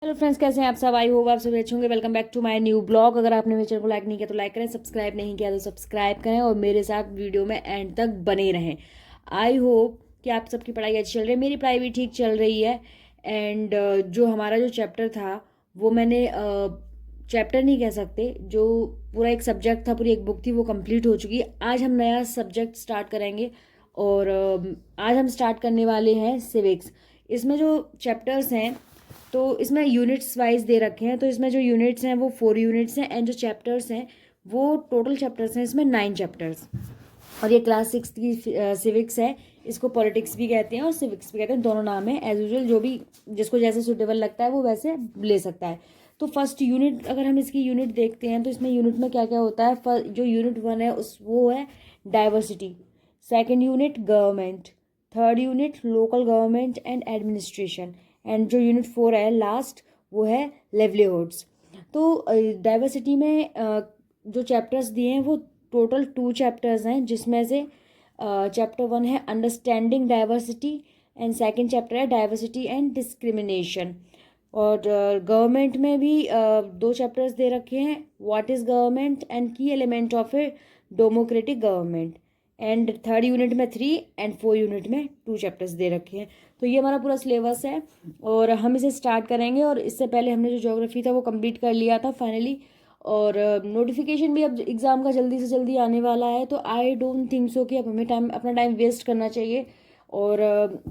Hello friends, कैसे हैं आप सब। आई होप आप सभी अच्छे होंगे। Welcome back to my new blog. अगर आपने मेरे चैनल को लाइक नहीं किया तो लाइक करें, सब्सक्राइब नहीं किया तो सब्सक्राइब करें और मेरे साथ वीडियो में एंड तक बने रहें। आई होप कि आप सबकी पढ़ाई अच्छी चल रही है। मेरी पढ़ाई भी ठीक चल रही है। एंड जो हमारा जो चैप्टर था वो मैंने चैप्टर नहीं कह सकते, जो पूरा एक सब्जेक्ट था, पूरी एक बुक थी, वो कंप्लीट हो चुकी है। आज हम नया सब्जेक्ट स्टार्ट करेंगे और आज हम स्टार्ट करने वाले हैं सिविक्स। इसमें जो चैप्टर्स हैं तो इसमें यूनिट्स वाइज दे रखे हैं। तो इसमें जो यूनिट्स हैं वो 4 यूनिट्स हैं एंड जो चैप्टर्स हैं वो टोटल चैप्टर्स हैं इसमें 9 चैप्टर्स। और ये क्लास 6 की सिविक्स है। इसको पॉलिटिक्स भी कहते हैं और सिविक्स भी कहते हैं, दोनों नाम है। एज यूजुअल जो भी जिसको जैसे सुटेबल लगता है वो वैसे ले सकता है। तो फर्स्ट यूनिट, अगर हम इसकी यूनिट देखते हैं तो इसमें यूनिट में क्या क्या होता है। जो यूनिट 1 है उस वो है diversity. Second unit government. Third unit local government and administration. And जो यूनिट 4 है लास्ट, वो है लिवलीहुड्स। तो डाइवर्सिटी में जो चैप्टर्स दिए हैं वो टोटल 2 चैप्टर्स हैं, जिसमें से चैप्टर 1 है understanding diversity and second chapter है डाइवर्सिटी एंड डिस्क्रिमिनेशन। और गवर्नमेंट में भी 2 चैप्टर्स दे रखे हैं, व्हाट इज़ गवर्नमेंट एंड की element of a democratic government. And third unit में 3 एंड 4 यूनिट में 2 चैप्टर्स दे रखे हैं। तो ये हमारा पूरा सिलेबस है और हम इसे स्टार्ट करेंगे। और इससे पहले हमने जो ज्योग्राफी था वो कंप्लीट कर लिया था फाइनली। और नोटिफिकेशन भी अब एग्ज़ाम का जल्दी से जल्दी आने वाला है, तो आई डोंट थिंक सो कि अब हमें अपना टाइम वेस्ट करना चाहिए। और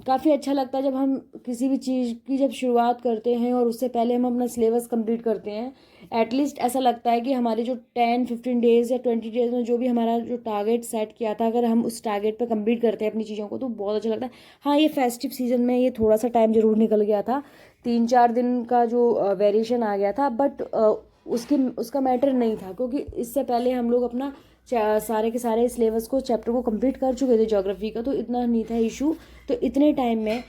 काफ़ी अच्छा लगता है जब हम किसी भी चीज़ की जब शुरुआत करते हैं और उससे पहले हम अपना सिलेबस कंप्लीट करते हैं। एटलीस्ट ऐसा लगता है कि हमारे जो 10-15 डेज़ या 20 डेज़ में जो भी हमारा जो टारगेट सेट किया था, अगर हम उस टारगेट पे कंप्लीट करते हैं अपनी चीज़ों को तो बहुत अच्छा लगता है। हाँ, ये फेस्टिव सीजन में ये थोड़ा सा टाइम ज़रूर निकल गया था, 3-4 दिन का जो वेरिएशन आ गया था, बट उसका मैटर नहीं था, क्योंकि इससे पहले हम लोग अपना सारे के सारे सिलेबस को चैप्टर को कंप्लीट कर चुके थे ज्योग्राफी का, तो इतना नहीं था इशू। तो इतने टाइम में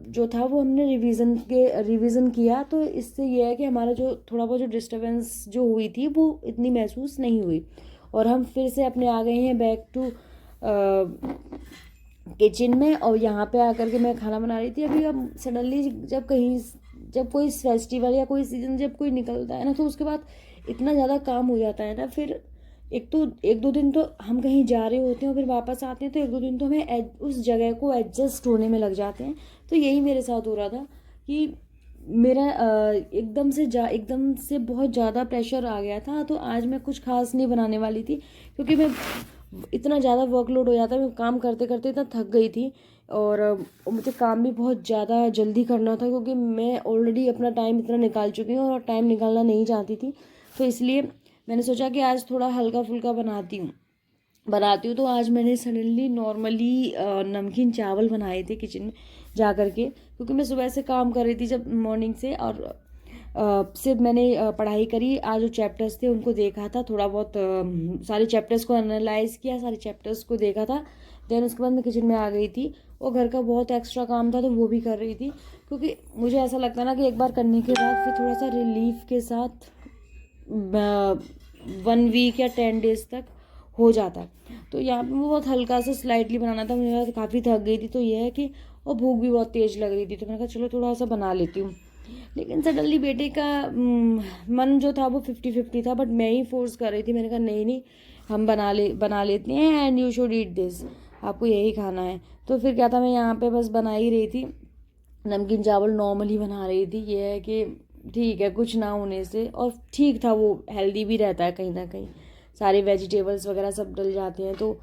जो था वो हमने रिवीजन किया, तो इससे ये है कि हमारा जो थोड़ा बहुत जो डिस्टर्बेंस जो हुई थी वो इतनी महसूस नहीं हुई। और हम फिर से अपने आ गए हैं बैक टू किचन में। और यहाँ पे आकर के मैं खाना बना रही थी अभी। अब सडनली जब कोई फेस्टिवल या कोई सीज़न जब कोई निकलता है ना, तो उसके बाद इतना ज़्यादा काम हो जाता है ना। फिर एक दो दिन तो हम कहीं जा रहे होते हैं और फिर वापस आते हैं, तो 1-2 दिन तो हमें उस जगह को एडजस्ट होने में लग जाते हैं। तो यही मेरे साथ हो रहा था कि मेरा एकदम से बहुत ज़्यादा प्रेशर आ गया था। तो आज मैं कुछ खास नहीं बनाने वाली थी, क्योंकि मैं इतना ज़्यादा वर्कलोड हो जाता है, मैं काम करते करते इतना थक गई थी। और मुझे काम भी बहुत ज़्यादा जल्दी करना था, क्योंकि मैं ऑलरेडी अपना टाइम इतना निकाल चुकी हूँ और टाइम निकालना नहीं चाहती थी। तो इसलिए मैंने सोचा कि आज थोड़ा हल्का फुल्का बनाती हूँ। तो आज मैंने सडनली नॉर्मली नमकीन चावल बनाए थे किचन में जा कर के, क्योंकि मैं सुबह से काम कर रही थी जब मॉर्निंग से। और सिर्फ मैंने पढ़ाई करी, आज जो चैप्टर्स थे उनको देखा था थोड़ा बहुत, सारे चैप्टर्स को एनालाइज किया, सारे चैप्टर्स को देखा था। देन उसके बाद मैं किचन में आ गई थी और घर का बहुत एक्स्ट्रा काम था तो वो भी कर रही थी, क्योंकि मुझे ऐसा लगता ना कि एक बार करने के बाद फिर थोड़ा सा रिलीफ के साथ 1 वीक या 10 डेज तक हो जाता है। तो यहाँ पे बहुत हल्का सा स्लाइटली बनाना था, मुझे काफ़ी थक गई थी तो ये है कि, और भूख भी बहुत तेज़ लग रही थी, तो मैंने कहा चलो थोड़ा सा बना लेती हूँ। लेकिन सडनली बेटे का मन जो था वो 50-50 था, बट मैं ही फोर्स कर रही थी। मैंने कहा नहीं नहीं, हम बना लेते हैं and you should eat this, आपको यही खाना है। तो फिर क्या था, मैं यहाँ पे बस बना ही रही थी, नमकीन चावल नॉर्मली बना रही थी। ये है कि ठीक है, कुछ ना होने से, और ठीक था, वो हेल्दी भी रहता है कहीं ना कहीं, सारे वेजिटेबल्स वगैरह सब डल जाते हैं, तो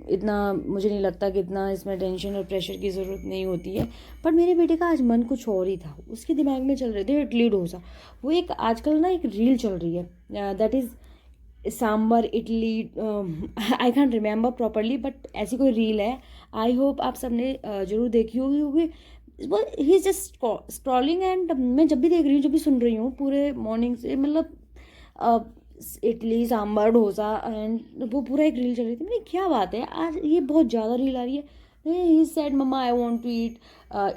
इतना मुझे नहीं लगता कि इतना इसमें टेंशन और प्रेशर की ज़रूरत नहीं होती है। पर मेरे बेटे का आज मन कुछ और ही था, उसके दिमाग में चल रहे थे इडली डोसा। वो एक आजकल ना एक रील चल रही है, that is sambar idli, I can't remember properly, but ऐसी कोई रील है। आई होप आप सबने ज़रूर देखी होगी। He is just scrolling and मैं जब भी देख रही हूँ, जब भी सुन रही हूँ पूरे मॉर्निंग से, मतलब इडली सांभर डोसा, एंड वो पूरा एक रील चल रही थी। मैंने क्या बात है, आज ये बहुत ज़्यादा रील आ रही है। He said mamma I want to eat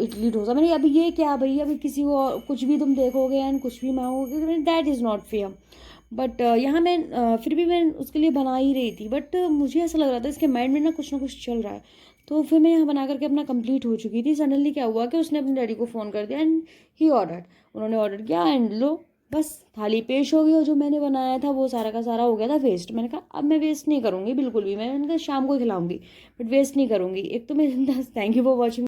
idli dosa. मैंने अभी ये क्या भाई, अभी किसी को कुछ भी तुम देखोगे एंड कुछ भी मांगोगे, that is not fair. But यहाँ मैं फिर भी मैं उसके लिए बना ही रही थी, बट मुझे ऐसा लग रहा था इसके माइंड में ना कुछ चल रहा है। तो फिर मैं यहाँ बना करके अपना कंप्लीट हो चुकी थी। सडनली क्या हुआ कि उसने अपने डैडी को फ़ोन कर दिया एंड ही ऑर्डर, उन्होंने ऑर्डर किया एंड लो बस थाली पेश हो गई और जो मैंने बनाया था वो सारा का सारा हो गया था वेस्ट। मैंने कहा अब मैं वेस्ट नहीं करूँगी बिल्कुल भी, मैंने कहा शाम को खिलाऊंगी बट वेस्ट नहीं करूँगी। एक तो मैं थैंक यू फॉर वॉचिंग।